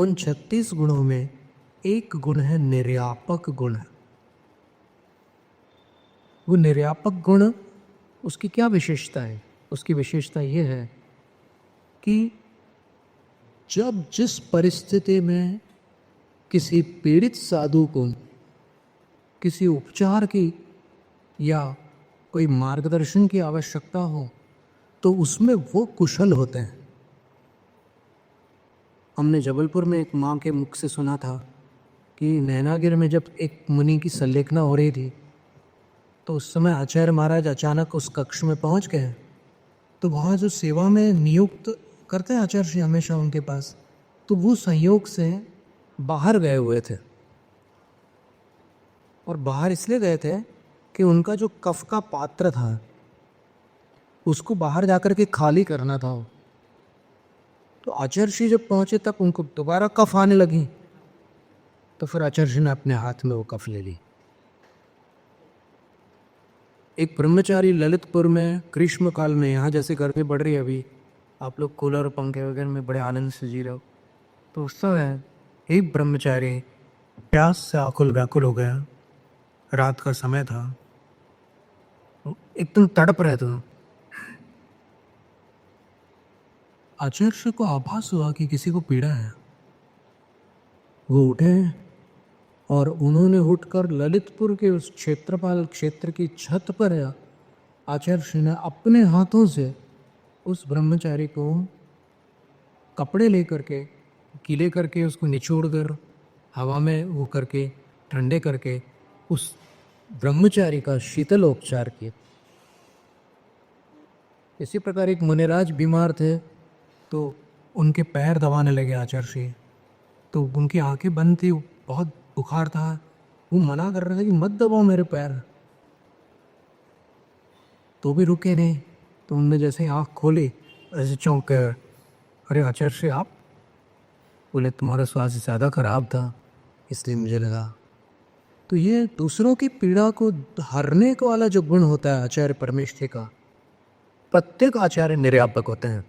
उन 36 गुणों में एक गुण है निर्यापक गुण। वो निर्यापक गुण, उसकी क्या विशेषता है? उसकी विशेषता ये है कि जब जिस परिस्थिति में किसी पीड़ित साधु को किसी उपचार की या कोई मार्गदर्शन की आवश्यकता हो तो उसमें वो कुशल होते हैं। हमने जबलपुर में एक माँ के मुख से सुना था कि नैनागिर में जब एक मुनि की संलेखना हो रही थी तो उस समय आचार्य महाराज अचानक उस कक्ष में पहुंच गए। तो वहाँ जो सेवा में नियुक्त करते हैं आचार्य श्री हमेशा उनके पास, तो वो संयोग से बाहर गए हुए थे। और बाहर इसलिए गए थे कि उनका जो कफ का पात्र था उसको बाहर जाकर के खाली करना था। तो आचार्य श्री जब पहुंचे तब उनको दोबारा कफ आने लगी, तो फिर आचार्य श्री ने अपने हाथ में वो कफ ले ली। एक ब्रह्मचारी ललितपुर में ग्रीष्म काल में, यहाँ जैसे गर्मी बढ़ रही है अभी, आप लोग कूलर पंखे वगैरह में बड़े आनंद से जी रहे हो, तो उस समय एक ब्रह्मचारी प्यास से आकुल व्याकुल हो गया। रात का समय था, एकदम तड़प रहे थे। आचार्य को आभास हुआ कि किसी को पीड़ा है। वो उठे और उन्होंने उठकर ललितपुर के उस क्षेत्र की छत पर आचार्य श्री ने अपने हाथों से उस ब्रह्मचारी को कपड़े लेकर के गीले करके उसको निचोड़ कर हवा में वो करके ठंडे करके उस ब्रह्मचारी का शीतलोपचार किया। इसी प्रकार एक मुनिराज बीमार थे तो उनके पैर दबाने लगे आचार्य श्री, तो उनकी आंखें बंद थी, बहुत बुखार था, वो मना कर रहे थे कि मत दबाओ मेरे पैर, तो भी रुके नहीं। तो उनने जैसे आँख खोली ऐसे चौंक कर, अरे आचार्य श्री आप? बोले तुम्हारा स्वास्थ्य ज़्यादा खराब था इसलिए मुझे लगा। तो ये दूसरों की पीड़ा को हरने वाला जो गुण होता है आचार्य परमेष्ठी का, प्रत्येक आचार्य निर्यापक होते हैं।